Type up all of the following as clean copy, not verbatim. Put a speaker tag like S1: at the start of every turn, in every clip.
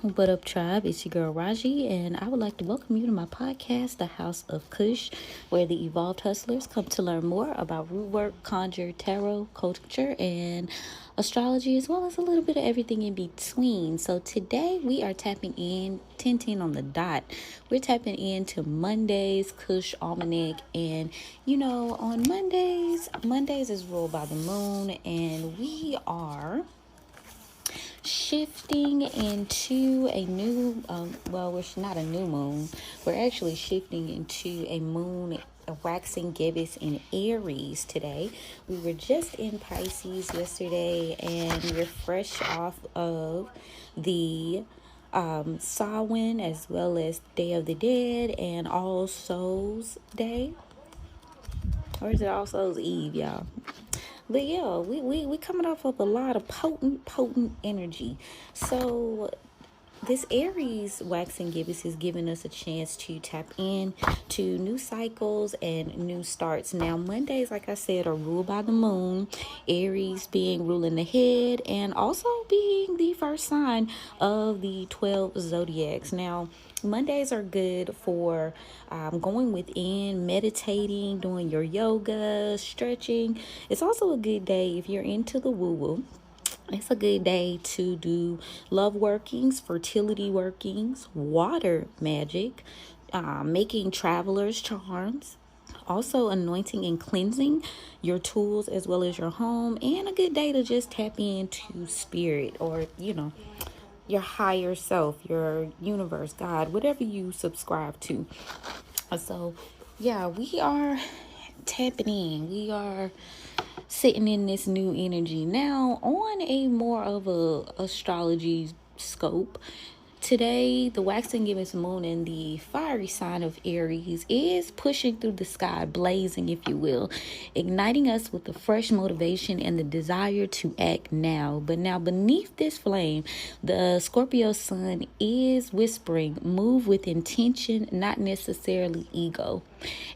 S1: What up, tribe? It's your girl Raji, and I would like to welcome you to my podcast, The House of Cush, where the evolved hustlers come to learn more about root work, conjure, tarot, culture, and astrology, as well as a little bit of everything in between. So today we are tapping in 10 on the dot. We're tapping into Monday's Cush Almanac, and on Mondays is ruled by the moon, and we are shifting into a new we're not a new moon, we're actually shifting into a moon, a waxing gibbous in Aries today. We were just in Pisces yesterday, and we're fresh off of the Samhain, as well as Day of the Dead and All Souls Day, or is it All Souls Eve, y'all? But yeah, we coming off of a lot of potent energy. So this Aries waxing gibbous is giving us a chance to tap in to new cycles and new starts. Now, Mondays, like I said, are ruled by the moon, Aries being ruling the head and also being the first sign of the 12 zodiacs. Now, Mondays are good for going within, meditating, doing your yoga, stretching. It's also a good day if you're into the woo-woo. It's a good day to do love workings, fertility workings, water magic, making travelers charms, also anointing and cleansing your tools as well as your home, and a good day to just tap into spirit, or your higher self, your universe, God, whatever you subscribe to. So yeah, we are tapping in. We are sitting in this new energy now on a more of a astrology scope. Today, the waxing gibbous moon in the fiery sign of Aries is pushing through the sky, blazing, if you will, igniting us with the fresh motivation and the desire to act now. But now, beneath this flame, the Scorpio Sun is whispering, move with intention, not necessarily ego.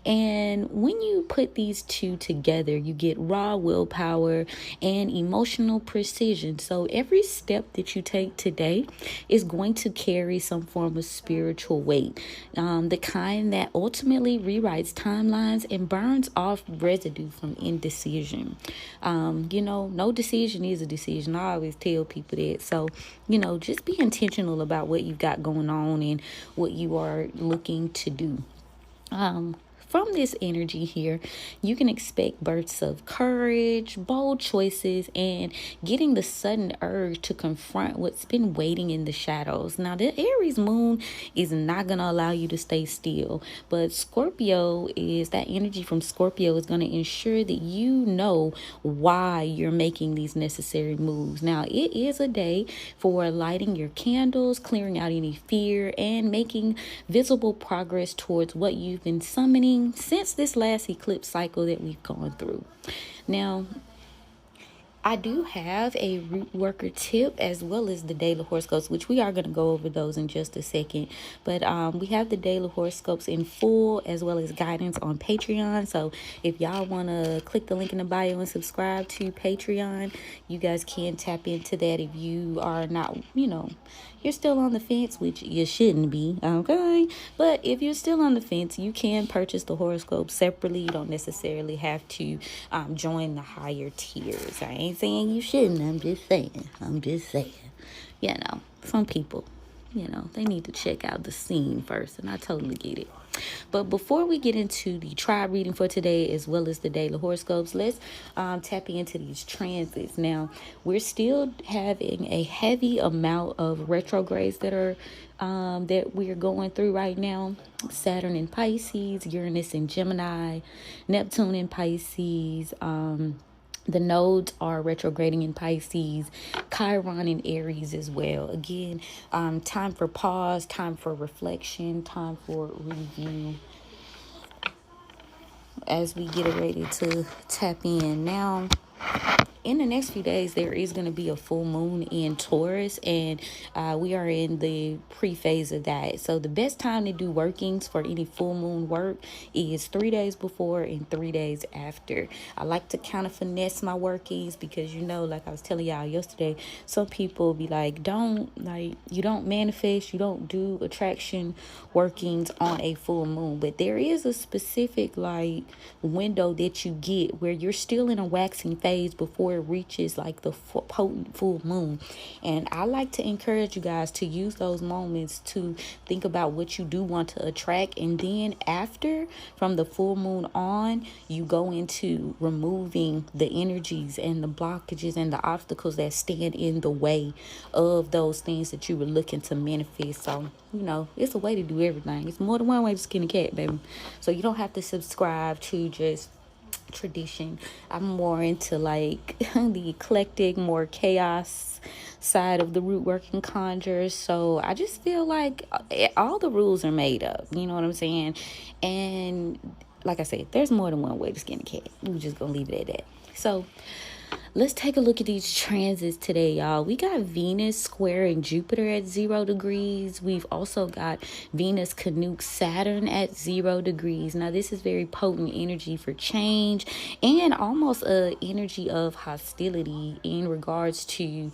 S1: And when you put these two together, you get raw willpower and emotional precision. So every step that you take today is going to carry some form of spiritual weight, the kind that ultimately rewrites timelines and burns off residue from indecision. No decision is a decision. I always tell people that. So, just be intentional about what you've got going on and what you are looking to do. From this energy here, you can expect bursts of courage, bold choices, and getting the sudden urge to confront what's been waiting in the shadows. Now, the Aries moon is not going to allow you to stay still, but that energy from Scorpio is going to ensure that you know why you're making these necessary moves. Now, it is a day for lighting your candles, clearing out any fear, and making visible progress towards what you've been summoning since this last eclipse cycle that we've gone through. Now, I do have a Rootworker tip as well as the daily horoscopes, which we are going to go over those in just a second. But we have the daily horoscopes in full as well as guidance on Patreon. So if y'all want to click the link in the bio and subscribe to Patreon, you guys can tap into that if you are not, you're still on the fence, which you shouldn't be, okay? But if you're still on the fence, you can purchase the horoscope separately. You don't necessarily have to join the higher tiers. I ain't saying you shouldn't. I'm just saying. Some people, they need to check out the scene first, and I totally get it. But before we get into the tribe reading for today, as well as the daily horoscopes, let's tap into these transits. Now, we're still having a heavy amount of retrogrades that we're going through right now. Saturn in Pisces, Uranus in Gemini, Neptune in Pisces, the nodes are retrograding in Pisces, Chiron in Aries as well. Again, time for pause, time for reflection, time for review as we get ready to tap in. Now, in the next few days, there is going to be a full moon in Taurus, and we are in the pre-phase of that. So the best time to do workings for any full moon work is 3 days before and 3 days after. I like to kind of finesse my workings because, like I was telling y'all yesterday, some people be like, you don't manifest, you don't do attraction workings on a full moon. But there is a specific window that you get where you're still in a waxing phase before it reaches the potent full moon. And I like to encourage you guys to use those moments to think about what you do want to attract, and then after, from the full moon on, you go into removing the energies and the blockages and the obstacles that stand in the way of those things that you were looking to manifest. So it's a way to do everything. It's more than one way to skin a cat, baby. So you don't have to subscribe to just tradition. I'm more into the eclectic, more chaos side of the root working conjurers. So I just feel like all the rules are made up. You know what I'm saying? And like I said, there's more than one way to skin a cat. We're just gonna leave it at that. So let's take a look at these transits today, y'all. We got Venus squaring Jupiter at 0 degrees. We've also got Venus conjunct Saturn at 0 degrees. Now, this is very potent energy for change and almost a energy of hostility in regards to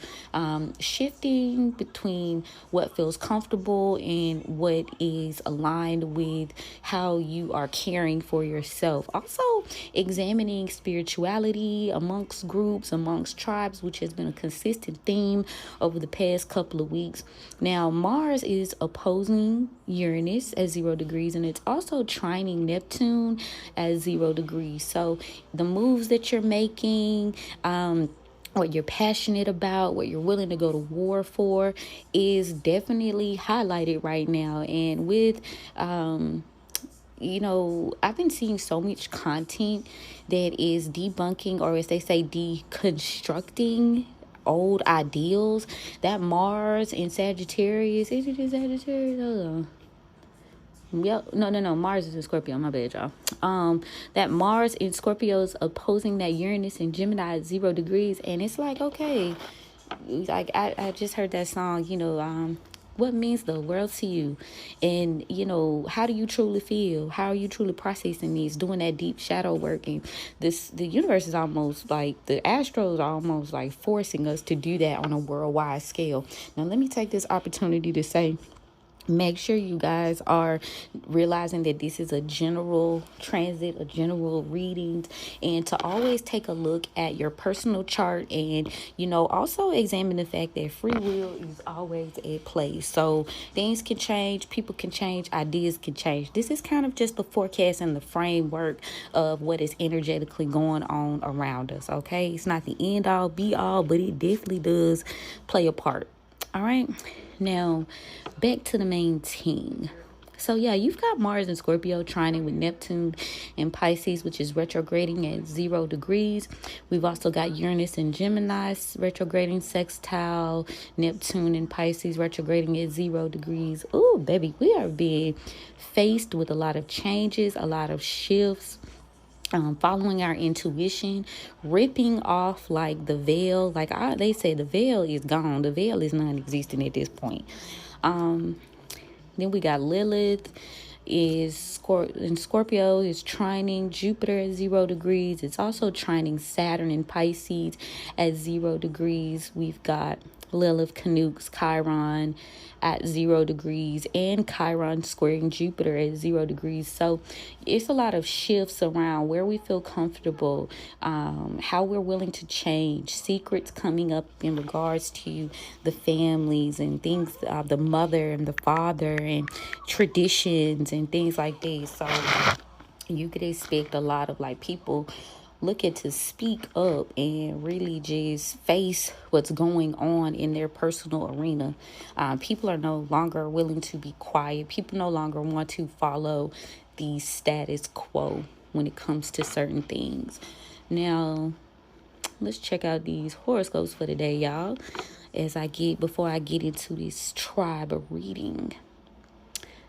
S1: shifting between what feels comfortable and what is aligned with how you are caring for yourself. Also, examining spirituality amongst groups, amongst tribes, which has been a consistent theme over the past couple of weeks. Now, Mars is opposing Uranus at 0 degrees, and it's also trining Neptune at 0 degrees. So the moves that you're making, what you're passionate about, what you're willing to go to war for, is definitely highlighted right now. And with I've been seeing so much content that is debunking, or as they say, deconstructing old ideals. That Mars in Sagittarius, is it in Sagittarius? Yep. No. Mars is in Scorpio. My bad, y'all. That Mars in Scorpio is opposing that Uranus in Gemini at 0 degrees. And it's okay. I just heard that song, what means the world to you? And, how do you truly feel? How are you truly processing these, doing that deep shadow work? And the universe is almost the astros are almost forcing us to do that on a worldwide scale. Now, let me take this opportunity to say, make sure you guys are realizing that this is a general transit, a general reading, and to always take a look at your personal chart, and also examine the fact that free will is always at play. So things can change, people can change, ideas can change. This is kind of just the forecast and the framework of what is energetically going on around us. Okay, it's not the end all be all, but it definitely does play a part. All right, now back to the main thing. So yeah, you've got Mars and Scorpio trining with Neptune and Pisces, which is retrograding at 0 degrees. We've also got Uranus and Gemini retrograding sextile Neptune and Pisces retrograding at 0 degrees. Ooh, baby, we are being faced with a lot of changes, a lot of shifts. Following our intuition, ripping off the veil. They say the veil is gone. The veil is non-existent at this point. Then we got Lilith in Scorpio is trining Jupiter at 0 degrees. It's also trining Saturn in Pisces at 0 degrees. We've got Lilith conjuncts Chiron at 0 degrees, and Chiron squaring Jupiter at 0 degrees. So it's a lot of shifts around where we feel comfortable, how we're willing to change, secrets coming up in regards to the families and things, the mother and the father, and traditions and things like this. So you could expect a lot of people looking to speak up and really just face what's going on in their personal arena. People are no longer willing to be quiet. People no longer want to follow the status quo when it comes to certain things. Now, let's check out these horoscopes for today, y'all, before I get into this tribe of reading.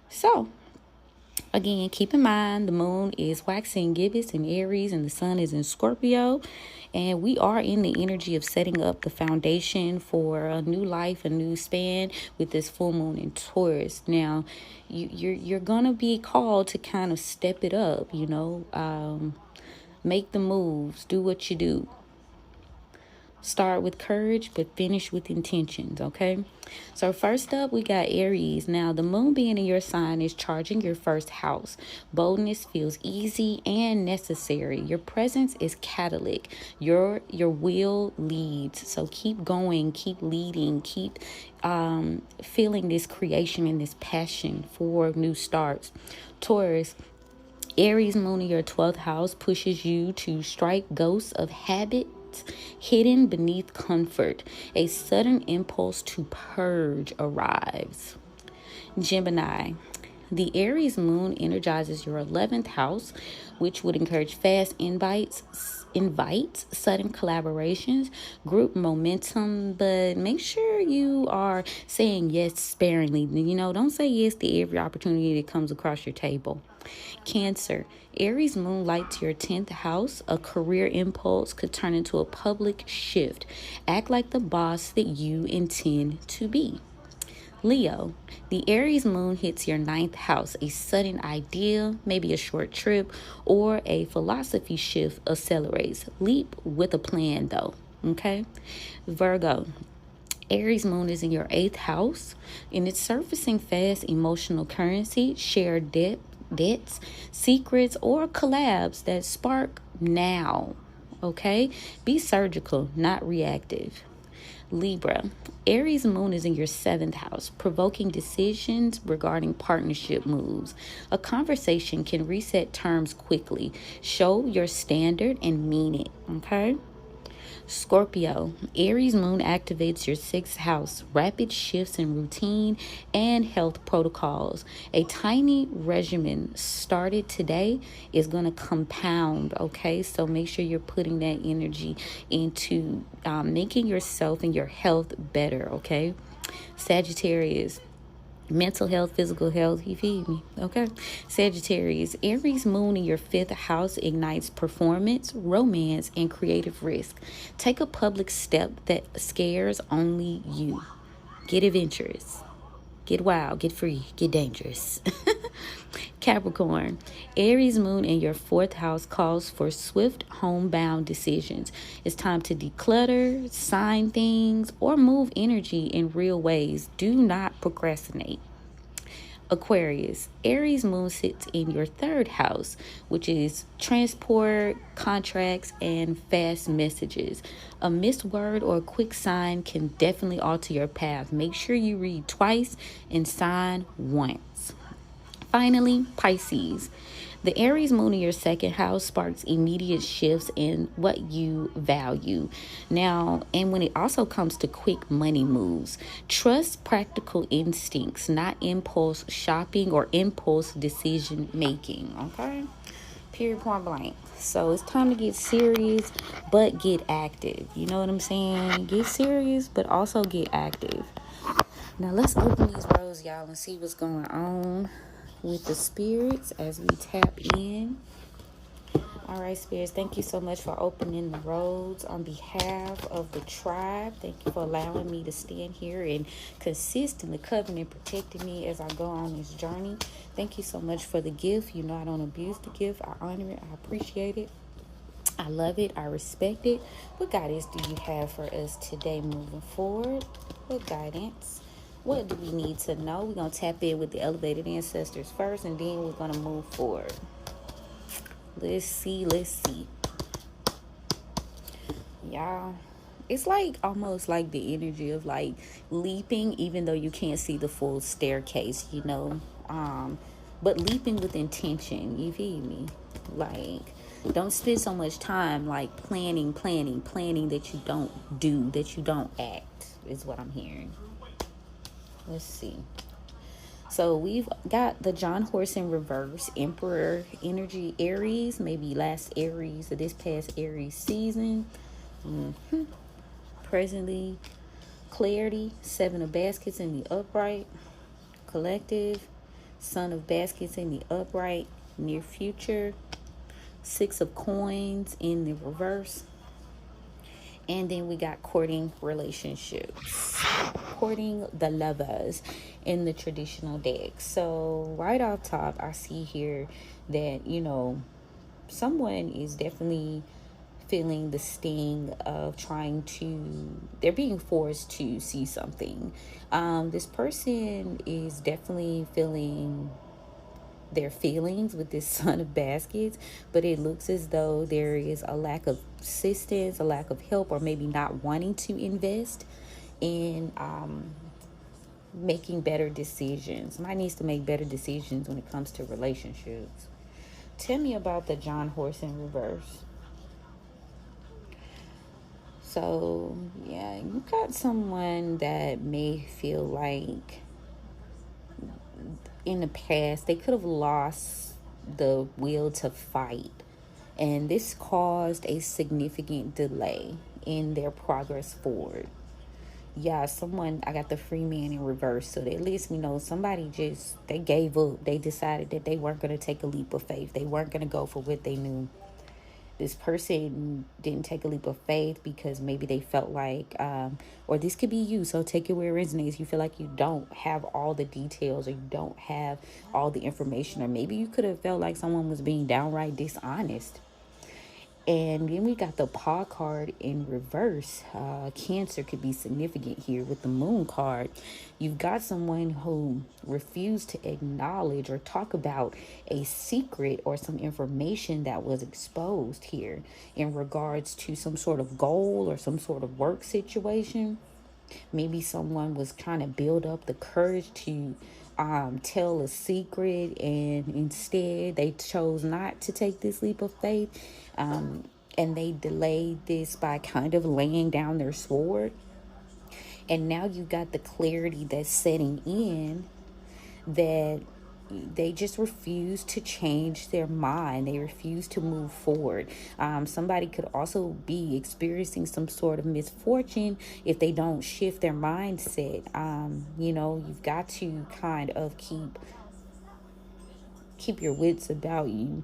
S1: So, Again, keep in mind the moon is waxing gibbous in Aries and the sun is in Scorpio. And we are in the energy of setting up the foundation for a new life, a new span with this full moon in Taurus. Now, you're going to be called to kind of step it up, make the moves, do what you do. Start with courage, but finish with intentions, okay? So first up, we got Aries. Now, the moon being in your sign is charging your first house. Boldness feels easy and necessary. Your presence is catalytic. Your will leads. So keep going, keep leading, keep feeling this creation and this passion for new starts. Taurus, Aries moon in your 12th house pushes you to strike ghosts of habit hidden beneath comfort. A sudden impulse to purge arrives. Gemini, the Aries moon energizes your 11th house, which would encourage fast invites, sudden collaborations, group momentum, but make sure you are saying yes sparingly. Don't say yes to every opportunity that comes across your table. Cancer, Aries moon lights your 10th house. A career impulse could turn into a public shift. Act like the boss that you intend to be. Leo, the Aries moon hits your 9th house. A sudden idea, maybe a short trip, or a philosophy shift accelerates. Leap with a plan, though. Okay? Virgo, Aries moon is in your 8th house, and it's surfacing fast emotional currency, shared debts, secrets, or collabs that spark now. Okay? Be surgical, not reactive. Libra, Aries moon is in your 7th house, provoking decisions regarding partnership moves. A conversation can reset terms quickly. Show your standard and mean it, okay? Scorpio, Aries moon activates your 6th house, rapid shifts in routine and health protocols. A tiny regimen started today is going to compound, okay? So make sure you're putting that energy into making yourself and your health better, okay? Sagittarius, mental health, physical health, you feed me, okay? Sagittarius, Aries moon in your 5th house ignites performance, romance, and creative risk. Take a public step that scares only you. Get adventurous. Get wild, get free, get dangerous. Capricorn, Aries moon in your 4th house calls for swift homebound decisions. It's time to declutter, sign things, or move energy in real ways. Do not procrastinate. Aquarius, Aries moon sits in your 3rd house, which is transport, contracts, and fast messages. A missed word or a quick sign can definitely alter your path. Make sure you read twice and sign once. Finally, Pisces. The Aries moon in your 2nd house sparks immediate shifts in what you value. Now, and when it also comes to quick money moves, trust practical instincts, not impulse shopping or impulse decision making. Okay? Period, point blank. So it's time to get serious, but get active. You know what I'm saying? Get serious, but also get active. Now let's open these rows, y'all, and see what's going on with the spirits as we tap in. All right, spirits, thank you so much for opening the roads on behalf of the tribe. Thank you for allowing me to stand here and consist in the covenant, protecting me as I go on this journey. Thank you so much for the gift. I don't abuse the gift. I honor it. I appreciate it. I love it. I respect it. What guidance do you have for us today moving forward? What guidance? What do we need to know? We're going to tap in with the elevated ancestors first, and then we're going to move forward. Let's see. Y'all, it's like almost like the energy of like leaping, even though you can't see the full staircase, but leaping with intention. You feel me? Like, don't spend so much time like planning that you don't do, that you don't act, is what I'm hearing. Let's see. So we've got the John Horse in reverse, Emperor energy, Aries, maybe last Aries or this past Aries season. Presently, clarity, 7 of baskets in the upright, collective, Son of Baskets in the upright, near future. Six of Coins in the reverse. And then we got courting relationships, courting the lovers in the traditional deck. So right off top, I see here that, someone is definitely feeling the sting of they're being forced to see something. This person is definitely feeling their feelings with this Son of Baskets, but it looks as though there is a lack of assistance, a lack of help, or maybe not wanting to invest in making better decisions. Somebody needs to make better decisions when it comes to relationships. Tell me about the John Horse in reverse. So, yeah, you got someone that may feel like in the past they could have lost the will to fight, and this caused a significant delay in their progress forward. Yeah, someone, I got the free man in reverse, so that lets me know somebody they gave up. They decided that they weren't going to take a leap of faith. They weren't going to go for what they knew. This person didn't take a leap of faith because maybe they felt like, or this could be you, so take it where it resonates. You feel like you don't have all the details, or you don't have all the information, or maybe you could have felt like someone was being downright dishonest. And then we got the paw card in reverse. Cancer could be significant here with the moon card. You've got someone who refused to acknowledge or talk about a secret or some information that was exposed here in regards to some sort of goal or some sort of work situation. Maybe someone was trying to build up the courage to tell a secret, and instead they chose not to take this leap of faith. And they delayed this by kind of laying down their sword. And now you got the clarity that's setting in, that they just refuse to change their mind. They refuse to move forward. Somebody could also be experiencing some sort of misfortune if they don't shift their mindset. You've got to kind of keep your wits about you.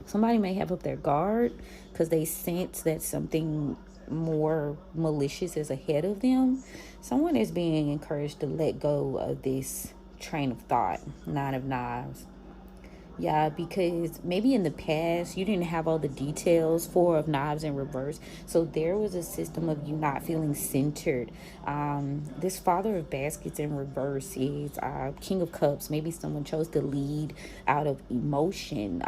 S1: Somebody may have up their guard because they sense that something more malicious is ahead of them. Someone is being encouraged to let go of this train of thought. Nine of Knives. Yeah, because maybe in the past you didn't have all the details. Four of Knives in reverse. So there was a system of you not feeling centered. This Father of Baskets in reverse is King of Cups. Maybe someone chose to lead out of emotion.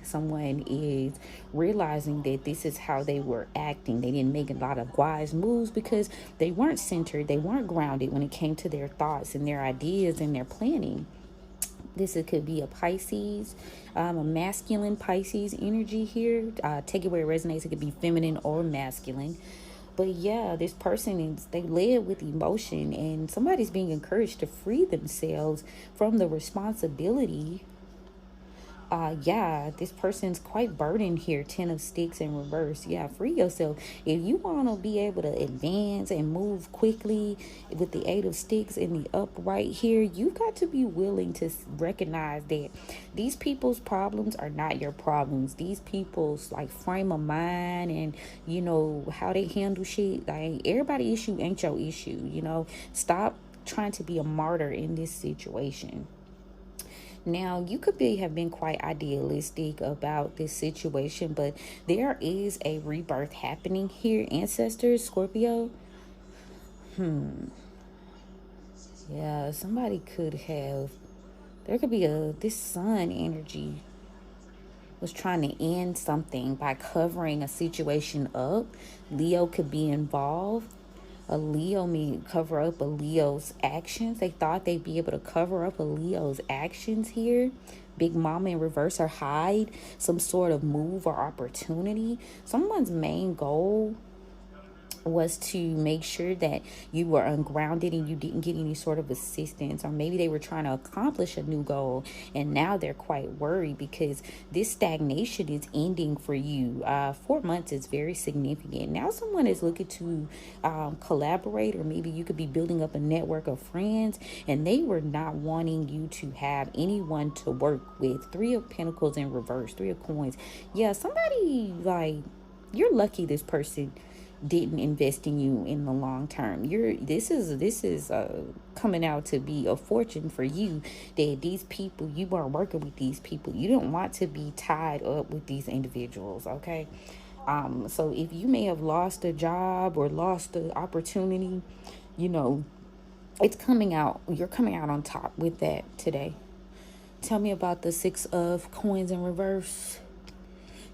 S1: Someone is realizing that this is how they were acting. They didn't make a lot of wise moves because they weren't centered. They weren't grounded when it came to their thoughts and their ideas and their planning. It could be a Pisces, a masculine Pisces energy here. Take it where it resonates. It could be feminine or masculine. But yeah, this person they led with emotion, and somebody's being encouraged to free themselves from the responsibility. This person's quite burdened here. 10 of Sticks in reverse. Yeah, free yourself. If you want to be able to advance and move quickly with the 8 of Sticks in the upright here, you've got to be willing to recognize that these people's problems are not your problems. These people's frame of mind and how they handle shit, everybody issue ain't your issue. Stop trying to be a martyr in this situation. Now, you could have been quite idealistic about this situation, but there is a rebirth happening here, ancestors, Scorpio. Yeah, somebody there could be this sun energy was trying to end something by covering a situation up. Leo could be involved. A Leo may cover up a Leo's actions. They thought they'd be able to cover up a Leo's actions here. Big Mama in reverse, or hide some sort of move or opportunity. Someone's main goal was to make sure that you were ungrounded and you didn't get any sort of assistance, or maybe they were trying to accomplish a new goal and now they're quite worried because this stagnation is ending for you. 4 months is very significant. Now someone is looking to collaborate, or maybe you could be building up a network of friends and they were not wanting you to have anyone to work with. 3 of Pentacles in reverse, 3 of Coins. Yeah, somebody, like, you're lucky this person didn't invest in you in the long term. This is coming out to be a fortune for you, that these people, you are working with these people. You don't want to be tied up with these individuals, okay? So if you may have lost a job or lost the opportunity, it's coming out. You're coming out on top with that today. Tell me about the 6 of Coins in reverse.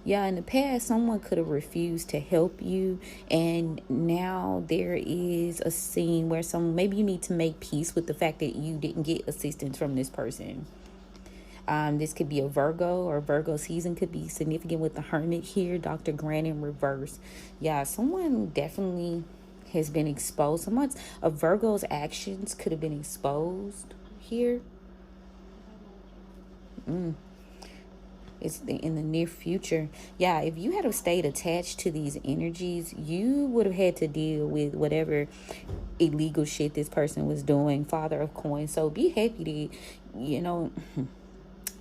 S1: Yeah, in the past, someone could have refused to help you, and now there is a scene where maybe you need to make peace with the fact that you didn't get assistance from this person. This could be a Virgo, or Virgo season could be significant with the Hermit here, Dr. Grant in reverse. Yeah, someone definitely has been exposed. Someone's of Virgo's actions could have been exposed here. It's in the near future. Yeah, if you had stayed attached to these energies, you would have had to deal with whatever illegal shit this person was doing. Father of Coins. So be happy to,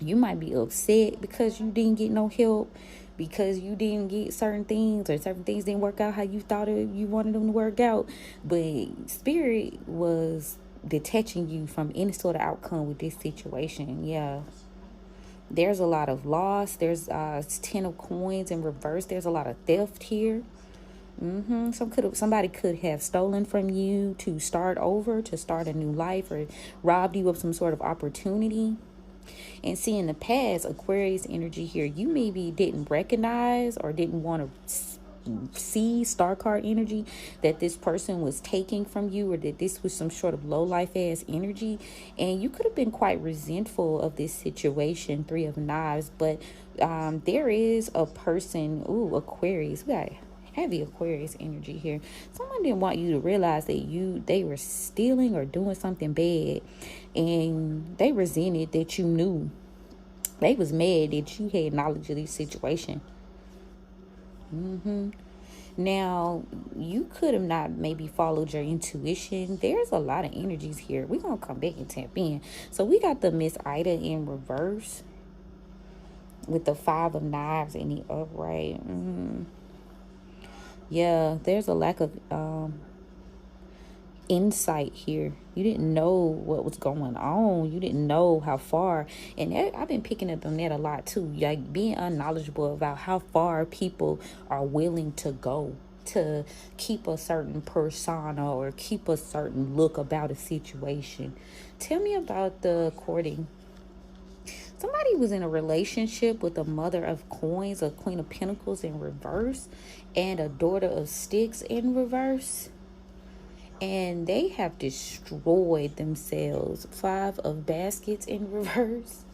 S1: you might be upset because you didn't get no help, because you didn't get certain things, or certain things didn't work out how you thought you wanted them to work out. But Spirit was detaching you from any sort of outcome with this situation. Yeah. There's a lot of loss. There's 10 of Coins in reverse. There's a lot of theft here. Somebody could have stolen from you to start over, to start a new life, or robbed you of some sort of opportunity. And see, in the past, Aquarius energy here, you maybe didn't recognize or didn't want to see, star card energy, that this person was taking from you, or that this was some sort of low life ass energy, and you could have been quite resentful of this situation. 3 of Knives. But there is a person, Aquarius, we got heavy Aquarius energy here. Someone didn't want you to realize that they were stealing or doing something bad, and they resented that you knew. They was mad that you had knowledge of this situation. Now, you could have not maybe followed your intuition. There's a lot of energies here. We're going to come back and tap in. So we got the Miss Ida in reverse with the 5 of Knives in the upright. Yeah, there's a lack of insight here. You didn't know what was going on. You didn't know how far. And I've been picking up on that a lot too. Like being unknowledgeable about how far people are willing to go to keep a certain persona or keep a certain look about a situation. Tell me about the courting. Somebody was in a relationship with a Mother of Coins, a Queen of Pentacles in reverse, and a Daughter of Sticks in reverse. And they have destroyed themselves. 5 of Baskets in reverse.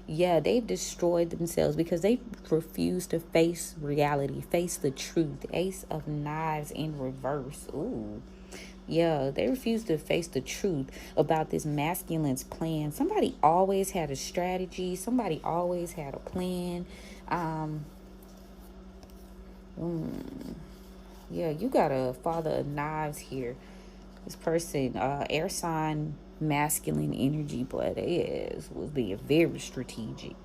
S1: Yeah, they've destroyed themselves because they refuse to face reality, face the truth. Ace of Knives in reverse. Ooh. Yeah, they refuse to face the truth about this masculine's plan. Somebody always had a strategy. Somebody always had a plan. Yeah, you got a Father of Knives here. This person, air sign, masculine energy, but was being very strategic.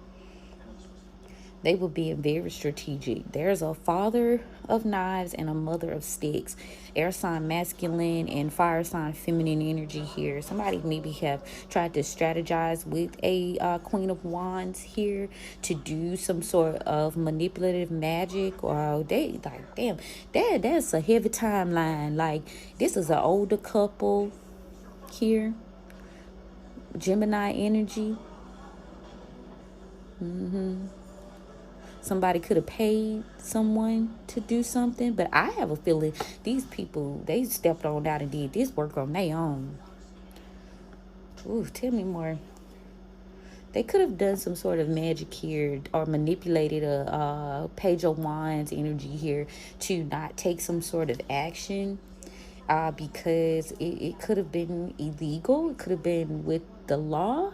S1: They were being very strategic. There's a Father of Knives and a Mother of Sticks. Air sign masculine and fire sign feminine energy here. Somebody maybe have tried to strategize with a Queen of Wands here to do some sort of manipulative magic. Or they like, damn, that's a heavy timeline. Like, this is an older couple here. Gemini energy. Somebody could have paid someone to do something, but I have a feeling these people, they stepped on out and did this work on their own. Ooh, tell me more. They could have done some sort of magic here or manipulated a Page of Wands energy here to not take some sort of action, because it could have been illegal. It could have been with the law.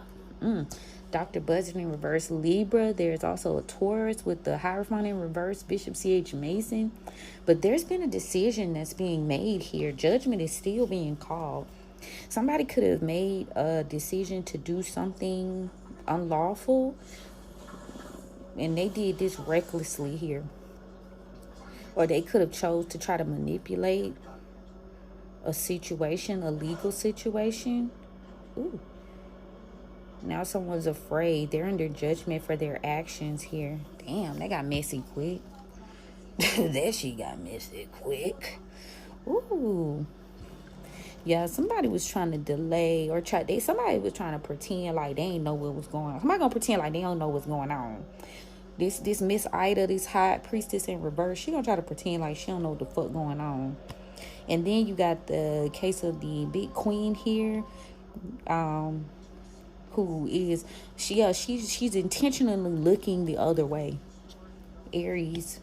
S1: Dr. Buzzard in reverse, Libra. There's also a Taurus with the Hierophant in reverse, Bishop C.H. Mason. But there's been a decision that's being made here. Judgment is still being called. Somebody could have made a decision to do something unlawful, and they did this recklessly here. Or they could have chose to try to manipulate a situation, a legal situation. Ooh. Now someone's afraid. They're under judgment for their actions here. Damn, they got messy quick. That shit got messy quick. Ooh. Yeah, somebody was trying to delay or somebody was trying to pretend like they ain't know what was going on. Somebody gonna pretend like they don't know what's going on. This Miss Ida, this hot priestess in reverse, she gonna try to pretend like she don't know what the fuck going on. And then you got the case of the big queen here, who is she's intentionally looking the other way, Aries,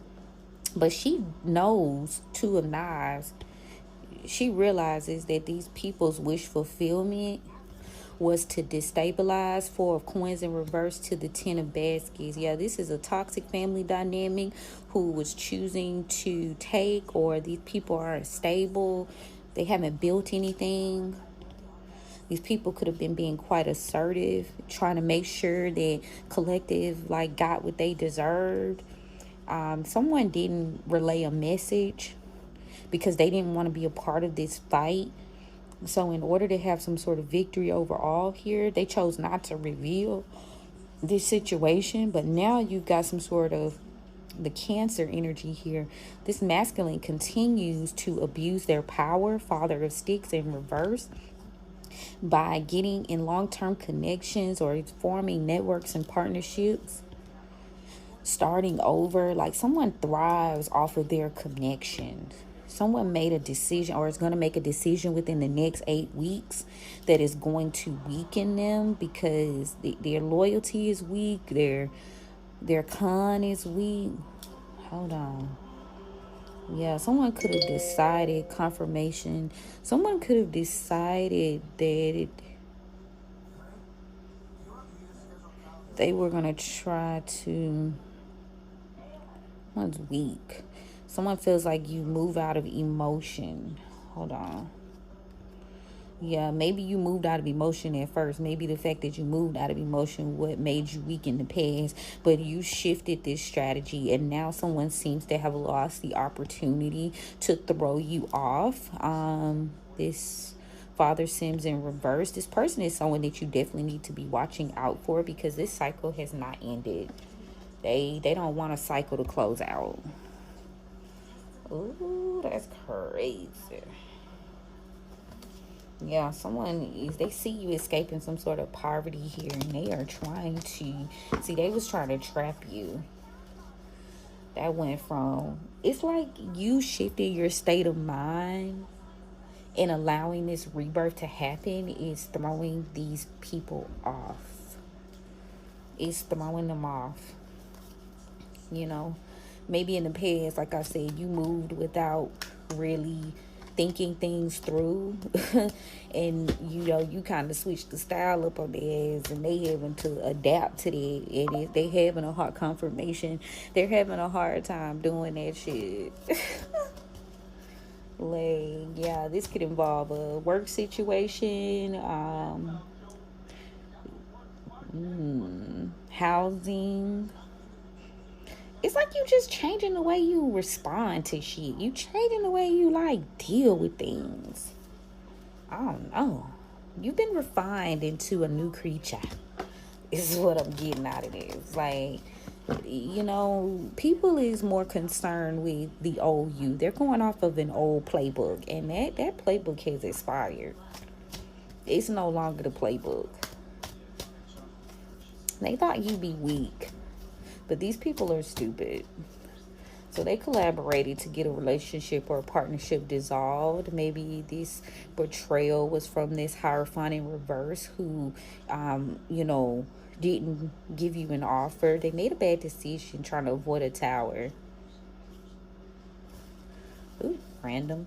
S1: but she knows Two of Knives. She realizes that these people's wish fulfillment was to destabilize. Four of Coins in reverse to the Ten of Baskets. Yeah, this is a toxic family dynamic who was choosing to take, or these people aren't stable. They haven't built anything. These people could have been being quite assertive, trying to make sure that collective got what they deserved. Someone didn't relay a message because they didn't want to be a part of this fight. So in order to have some sort of victory overall here, they chose not to reveal this situation. But now you've got some sort of the Cancer energy here. This masculine continues to abuse their power, Father of Sticks in reverse, by getting in long-term connections or forming networks and partnerships, starting over. Like someone thrives off of their connections. Someone made a decision or is going to make a decision within the next 8 weeks that is going to weaken them because their loyalty is weak. Their con is weak. Hold on. Yeah, someone could have decided confirmation. Someone could have decided that they were going to try to... Someone's weak. Someone feels like you move out of emotion. Hold on. Yeah, maybe you moved out of emotion at first. Maybe the fact that you moved out of emotion what made you weak in the past. But you shifted this strategy, and now someone seems to have lost the opportunity to throw you off. This Father Sims in reverse. This person is someone that you definitely need to be watching out for because this cycle has not ended. They don't want a cycle to close out. Ooh, that's crazy. Yeah, they see you escaping some sort of poverty here, and they are trying to, they was trying to trap you. That went from, it's like you shifted your state of mind, and allowing this rebirth to happen is throwing these people off. It's throwing them off. Maybe in the past, like I said, you moved without really thinking things through and you kind of switched the style up on their ass, and they having to adapt to that, and they having a hard confirmation. They're having a hard time doing that shit. Yeah, this could involve a work situation, housing. It's like you just changing the way you respond to shit. You changing the way you deal with things. I don't know. You've been refined into a new creature. Is what I'm getting out of this. People is more concerned with the old you. They're going off of an old playbook, and that playbook has expired. It's no longer the playbook. They thought you'd be weak. But these people are stupid. So they collaborated to get a relationship or a partnership dissolved. Maybe this betrayal was from this Hierophant in reverse who, didn't give you an offer. They made a bad decision trying to avoid a tower. Ooh, random.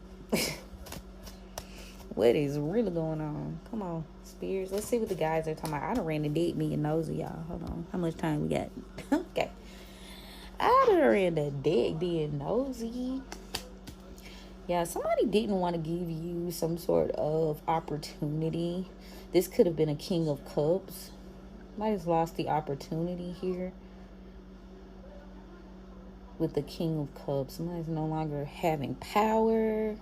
S1: What is really going on? Come on, spirits. Let's see what the guys are talking about. I done ran the deck being nosy, y'all. Hold on. How much time we got? Okay. I done ran the deck being nosy. Yeah, somebody didn't want to give you some sort of opportunity. This could have been a King of Cups. Somebody's lost the opportunity here with the King of Cups. Somebody's no longer having power.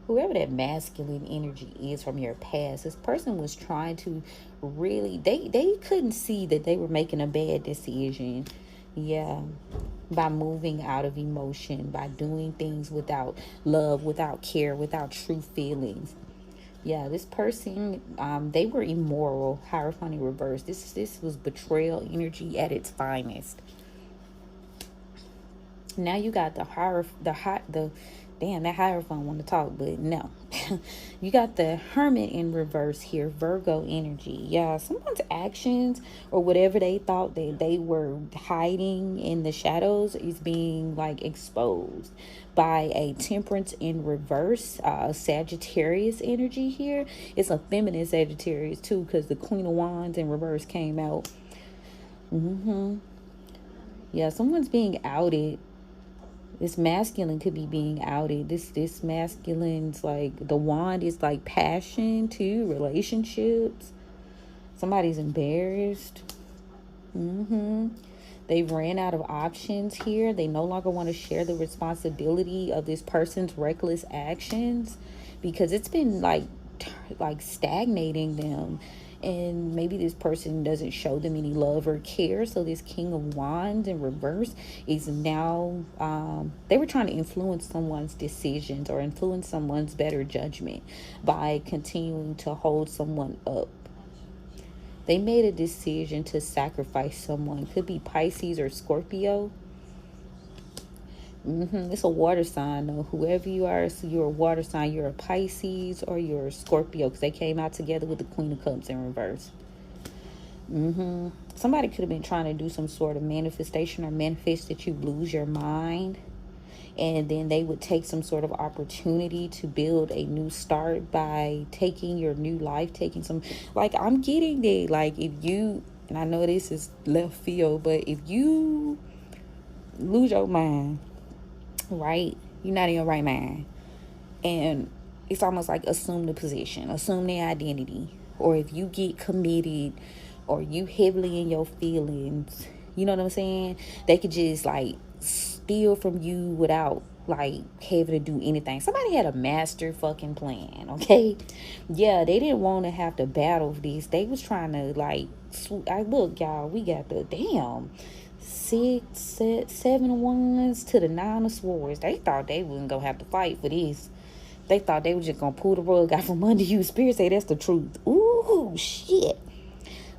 S1: Whoever that masculine energy is from your past, this person was trying to really, they couldn't see that they were making a bad decision. Yeah, by moving out of emotion, by doing things without love, without care, without true feelings. Yeah, this person, they were immoral. Hierophant in reverse. This was betrayal energy at its finest. Now you got the damn, that Hierophant want to talk, but no. You got the Hermit in reverse here, Virgo energy. Yeah, someone's actions or whatever they thought that they were hiding in the shadows is being like exposed by a Temperance in reverse, Sagittarius energy here. It's a feminine Sagittarius too, because the Queen of Wands in reverse came out. Yeah, someone's being outed. This masculine could be being outed. This masculine's like, the wand is like passion too, relationships. Somebody's embarrassed. They ran out of options here. They no longer want to share the responsibility of this person's reckless actions because it's been like stagnating them. And maybe this person doesn't show them any love or care. So this King of Wands in reverse is now, they were trying to influence someone's decisions or influence someone's better judgment by continuing to hold someone up. They made a decision to sacrifice someone. Could be Pisces or Scorpio. It's a water sign though. Whoever you are, so you're a water sign. You're a Pisces or you're a Scorpio, because they came out together with the Queen of Cups in reverse. Somebody could have been trying to do some sort of manifestation or manifest that you lose your mind, and then they would take some sort of opportunity to build a new start by taking your new life, taking some, like, I'm getting that, like, if you, and I know this is left field, but if you lose your mind, right, you're not in your right mind, and it's almost like assume the position, assume their identity, or if you get committed or you heavily in your feelings, you know what I'm saying, they could just like steal from you without like having to do anything. Somebody had a master fucking plan, okay? Yeah, they didn't want to have to battle this. They was trying to like, look, y'all, we got the damn 7 wands to the 9 of swords. They thought they wasn't gonna have to fight for this. They thought they were just gonna pull the rug out from under you. Spirit say that's the truth. Ooh, shit.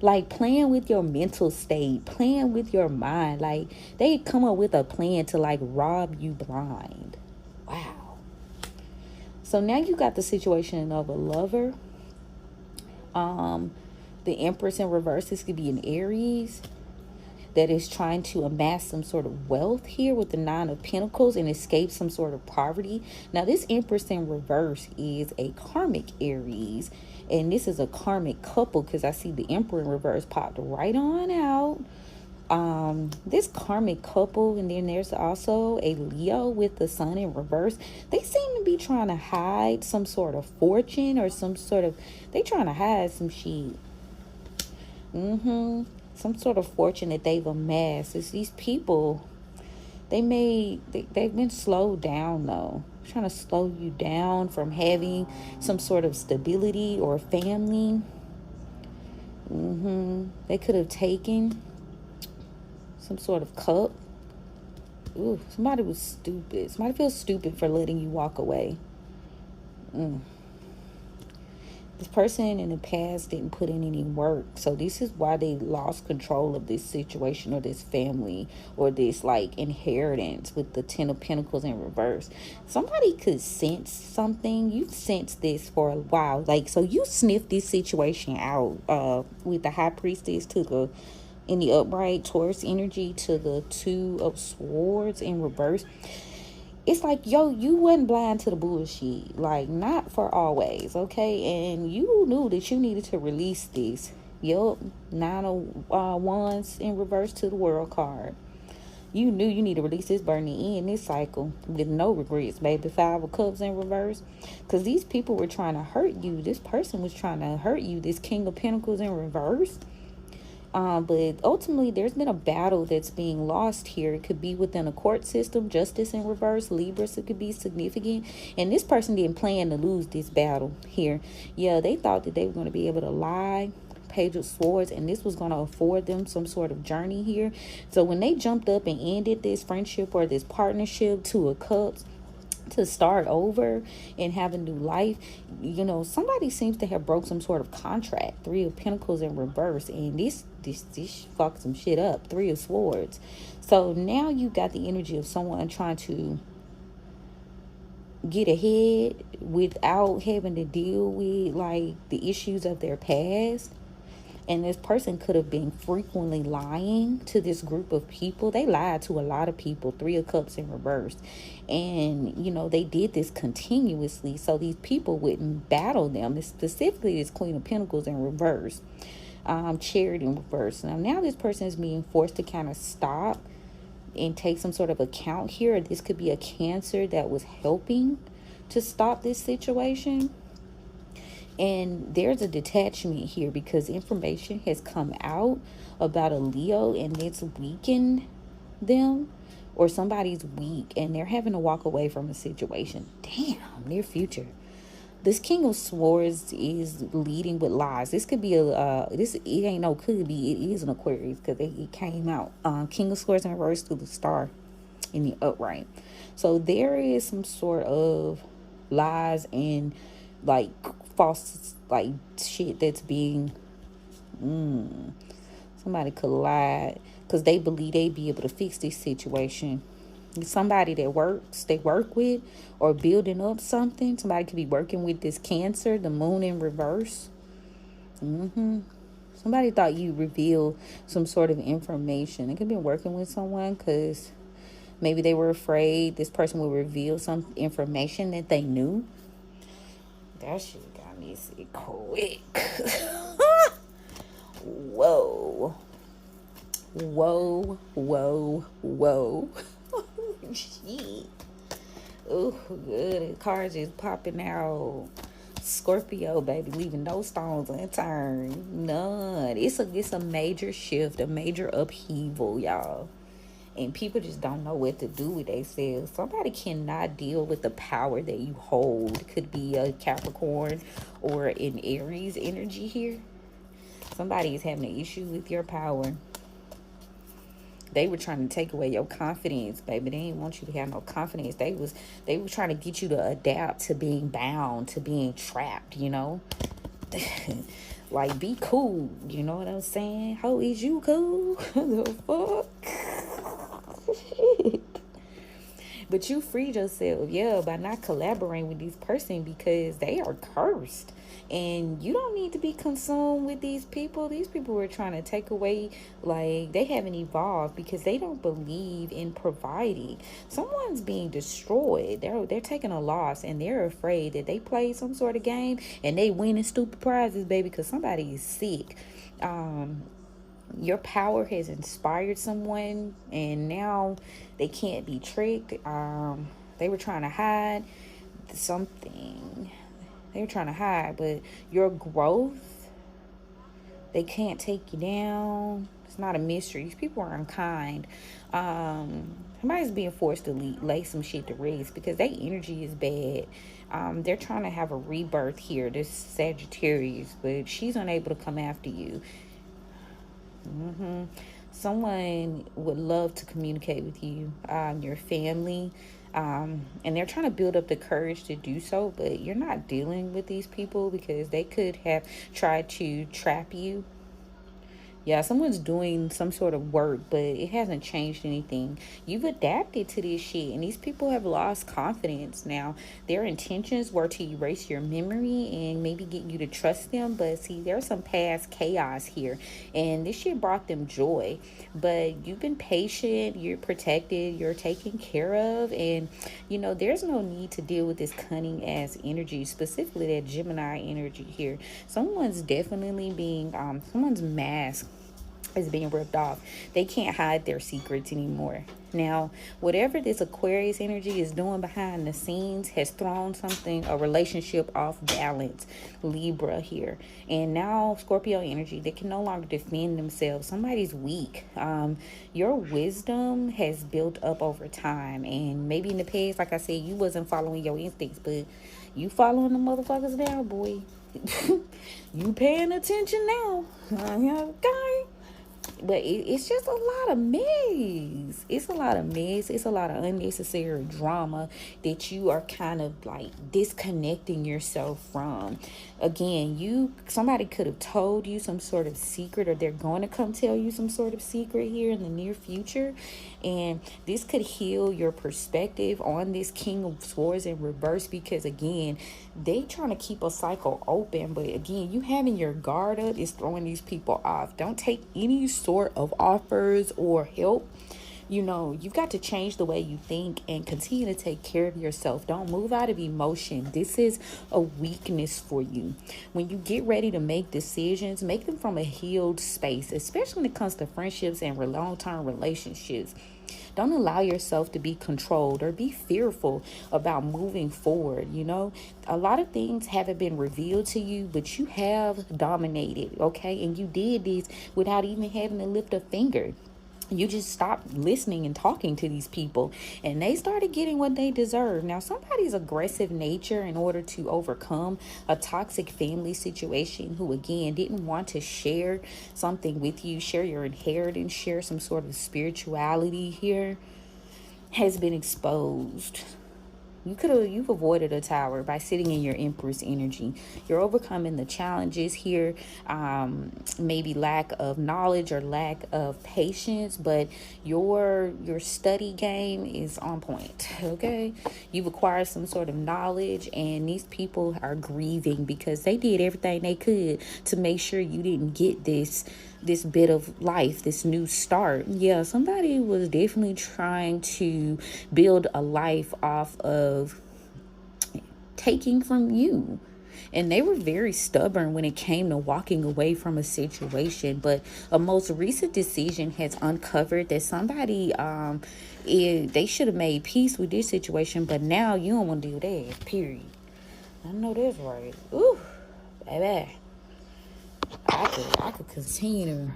S1: Like, playing with your mental state, playing with your mind. Like, they come up with a plan to like rob you blind. Wow. So now you got the situation of a lover. The Empress in reverse. This could be an Aries that is trying to amass some sort of wealth here with the 9 of Pentacles and escape some sort of poverty. Now, this Empress in reverse is a karmic Aries, and this is a karmic couple because I see the Emperor in reverse popped right on out. This karmic couple, and then there's also a Leo with the Sun in reverse. They seem to be trying to hide some sort of fortune or some sort of, they trying to hide some shit. Some sort of fortune that they've amassed. It's these people, they've been slowed down though. Trying to slow you down from having some sort of stability or family. They could have taken some sort of cup. Ooh, somebody was stupid. Somebody feels stupid for letting you walk away. This person in the past didn't put in any work. So this is why they lost control of this situation or this family or this like inheritance with the 10 of Pentacles in reverse. Somebody could sense something. You've sensed this for a while. Like, so you sniffed this situation out with the High Priestess to the in the upright, Taurus energy to the Two of Swords in reverse. It's like, yo, you wasn't blind to the bullshit. Like, not for always, okay? And you knew that you needed to release this. Yup, Nine of Wands in reverse to the World card. You knew you need to release this burden and end this cycle with no regrets, baby. Five of Cups in reverse. Because these people were trying to hurt you. This person was trying to hurt you. This King of Pentacles in reverse. But ultimately, there's been a battle that's being lost here. It could be within a court system, justice in reverse, Libras, it could be significant. And this person didn't plan to lose this battle here. Yeah, they thought that they were going to be able to lie. Page of Swords, and this was going to afford them some sort of journey here. So when they jumped up and ended this friendship or this partnership, Two of Cups, to start over and have a new life, you know, somebody seems to have broke some sort of contract. Three of Pentacles in reverse, and this fucked some shit up. Three of Swords. So now you got the energy of someone trying to get ahead without having to deal with like the issues of their past. And this person could have been frequently lying to this group of people. They lied to a lot of people. Three of Cups in reverse. And, you know, they did this continuously. So these people wouldn't battle them. Specifically, this Queen of Pentacles in reverse. Chariot in reverse. Now this person is being forced to kind of stop and take some sort of account here. This could be a Cancer that was helping to stop this situation. And there's a detachment here because information has come out about a Leo and it's weakened them, or somebody's weak and they're having to walk away from a situation. Damn, near future. This King of Swords is leading with lies. This could be it ain't no could be, it is an Aquarius because it came out. King of Swords in reverse through the star in the upright. So there is some sort of lies and like false like shit that's being somebody could lie because they believe they be able to fix this situation. Somebody that they work with or building up something. Somebody could be working with this Cancer, the moon in reverse. Somebody thought you revealed some sort of information. They could be working with someone because maybe they were afraid this person would reveal some information that they knew. That shit got me sick quick. Whoa. Whoa, whoa, whoa. Shit. Oh, good. The cards just popping out. Scorpio, baby, leaving no stones unturned. None. It's a major shift, a major upheaval, y'all. And people just don't know what to do with themselves. Somebody cannot deal with the power that you hold. It could be a Capricorn or an Aries energy here. Somebody is having an issue with your power. They were trying to take away your confidence, baby. They didn't want you to have no confidence. They were trying to get you to adapt to being bound, to being trapped, you know? Like, be cool, you know what I'm saying? How is you cool? The fuck? Shit. But you freed yourself, yeah, by not collaborating with this person because they are cursed. And you don't need to be consumed with these people. These people were trying to take away, like, they haven't evolved because they don't believe in providing. Someone's being destroyed. They're taking a loss and they're afraid that they played some sort of game and they winning stupid prizes, baby, because somebody is sick. Your power has inspired someone and now they can't be tricked. They were trying to hide something. They were trying to hide, but your growth, they can't take you down. It's not a mystery. These people are unkind. Somebody's being forced to lay some shit to rest because their energy is bad. They're trying to have a rebirth here, this Sagittarius, but she's unable to come after you. Someone would love to communicate with you, your family, and they're trying to build up the courage to do so, but you're not dealing with these people because they could have tried to trap you Yeah, someone's doing some sort of work, but it hasn't changed anything. You've adapted to this shit, and these people have lost confidence now. Their intentions were to erase your memory and maybe get you to trust them, but see, there's some past chaos here, and this shit brought them joy. But you've been patient, you're protected, you're taken care of, and there's no need to deal with this cunning ass energy, specifically that Gemini energy here. Someone's definitely being, someone's mask is being ripped off. They can't hide their secrets anymore. Now, whatever this Aquarius energy is doing behind the scenes has thrown a relationship off balance. Libra here. And now Scorpio energy, they can no longer defend themselves. Somebody's weak. Your wisdom has built up over time. And maybe in the past, like I said, you wasn't following your instincts, but you following the motherfuckers now, boy. You paying attention now. Okay. But it's just a lot of mess. It's a lot of mess. It's a lot of unnecessary drama that you are kind of like disconnecting yourself from. Again, somebody could have told you some sort of secret, or they're going to come tell you some sort of secret here in the near future. And this could heal your perspective on this King of Swords in reverse, because again, they trying to keep a cycle open. But again, you having your guard up is throwing these people off. Don't take any sort of offers or help. You've got to change the way you think and continue to take care of yourself. Don't move out of emotion. This is a weakness for you. When you get ready to make decisions, make them from a healed space, especially when it comes to friendships and long-term relationships. Don't allow yourself to be controlled or be fearful about moving forward. A lot of things haven't been revealed to you, but you have dominated, okay? And you did this without even having to lift a finger. You just stopped listening and talking to these people, and they started getting what they deserve. Now, somebody's aggressive nature in order to overcome a toxic family situation, who again didn't want to share something with you, share your inheritance, share some sort of spirituality here, has been exposed. You've avoided a tower by sitting in your Empress energy. You're overcoming the challenges here, maybe lack of knowledge or lack of patience, but your study game is on point, okay? You've acquired some sort of knowledge, and these people are grieving because they did everything they could to make sure you didn't get this bit of life, this new start. Yeah, somebody was definitely trying to build a life off of taking from you. And they were very stubborn when it came to walking away from a situation. But a most recent decision has uncovered that somebody, they should have made peace with this situation, but now you don't want to do that, period. I know that's right. Ooh, baby. I could continue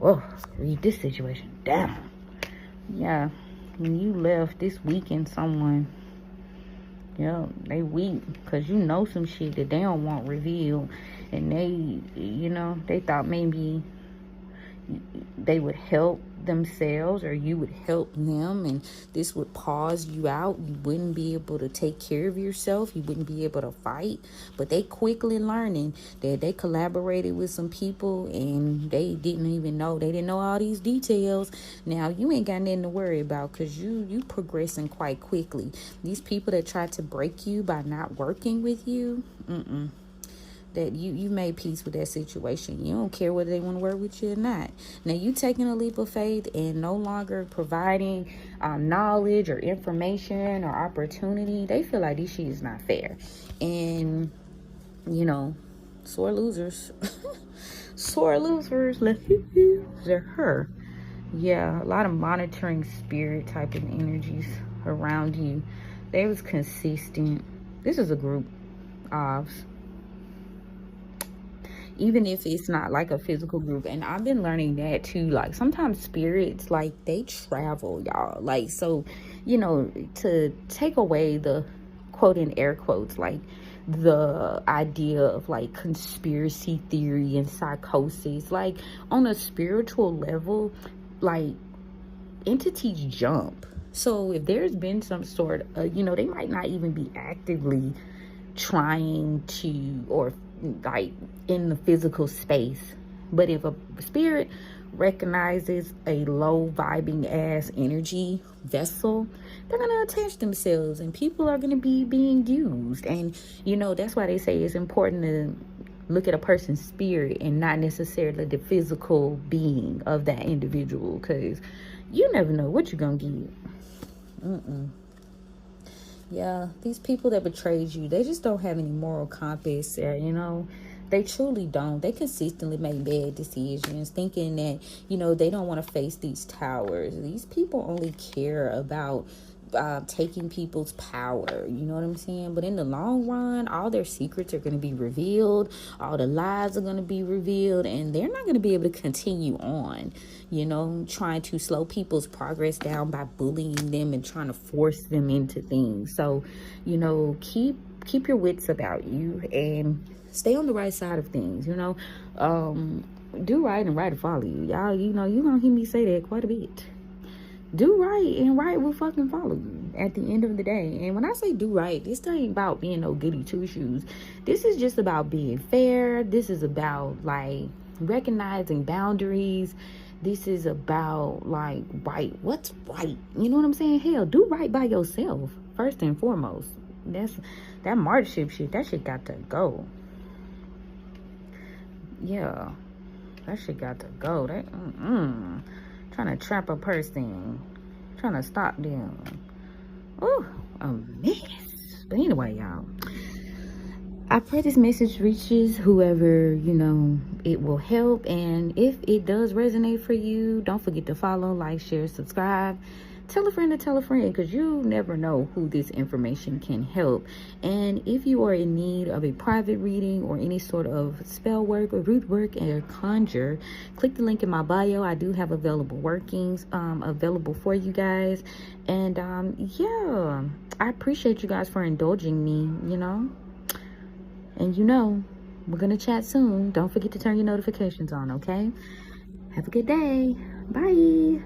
S1: to read this situation down. Yeah, when you left this weekend, someone, they weak because some shit that they don't want revealed, and they thought maybe they would help themselves or you would help them, and this would pause you out. You wouldn't be able to take care of yourself, you wouldn't be able to fight. But they quickly learning that they collaborated with some people and they didn't know all these details. Now you ain't got nothing to worry about because you progressing quite quickly. These people that tried to break you by not working with you, that you made peace with that situation. You don't care whether they want to work with you or not. Now you taking a leap of faith and no longer providing knowledge or information or opportunity. They feel like this shit is not fair. And sore losers. Sore losers. They're her. Yeah, a lot of monitoring spirit type of energies around you. They was consistent. This is a group of, even if it's not like a physical group. And I've been learning that too. Like sometimes spirits, like they travel, y'all. Like, so, to take away the quote in air quotes, like the idea of like conspiracy theory and psychosis, like on a spiritual level, like entities jump. So if there's been some sort of, they might not even be actively trying to, or like in the physical space, But if a spirit recognizes a low vibing ass energy vessel, they're gonna attach themselves, and people are gonna be being used. And you know, that's why they say it's important to look at a person's spirit and not necessarily the physical being of that individual, because you never know what you're gonna get. Yeah, these people that betrayed you, they just don't have any moral compass there, you know. They truly don't. They consistently make bad decisions, thinking that, you know, they don't want to face these towers. These people only care about taking people's power. You know what I'm saying? But in the long run, all their secrets are going to be revealed. All the lies are going to be revealed. And they're not going to be able to continue on, you know, trying to slow people's progress down by bullying them and trying to force them into things. So, you know, keep your wits about you and stay on the right side of things, you know. Do right and right will follow you. Y'all, you know, you're going to hear me say that quite a bit. Do right and right will fucking follow you at the end of the day. And when I say do right, this ain't about being no goody two shoes. This is just about being fair. This is about like recognizing boundaries. This is about like right. What's right? You know what I'm saying? Hell, do right by yourself first and foremost. That martyrdom shit. That shit got to go. Yeah, that shit got to go. That trying to trap a person, trying to stop them. Oh, a mess. But anyway, y'all, I pray this message reaches whoever, you know, it will help. And if it does resonate for you, don't forget to follow, like, share, subscribe. Tell a friend to tell a friend, because you never know who this information can help. And if you are in need of a private reading or any sort of spell work or root work or conjure, click the link in my bio. I do have available workings available for you guys. And yeah, I appreciate you guys for indulging me, you know. And you know, we're going to chat soon. Don't forget to turn your notifications on, okay? Have a good day. Bye.